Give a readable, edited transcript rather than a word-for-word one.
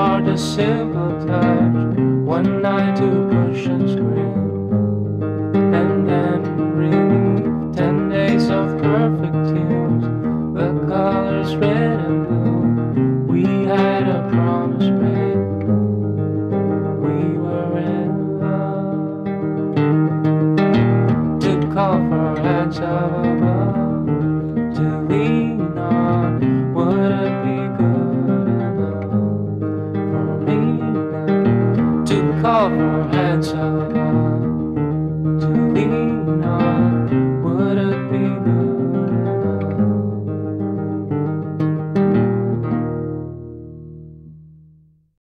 start a simple touch, one night to push and scream, and then relief. 10 days of perfect tunes, the colors red and blue. We had a promise made, we were in love. To call for hands up above, to lean on, would it be good enough for me now? To call for hands up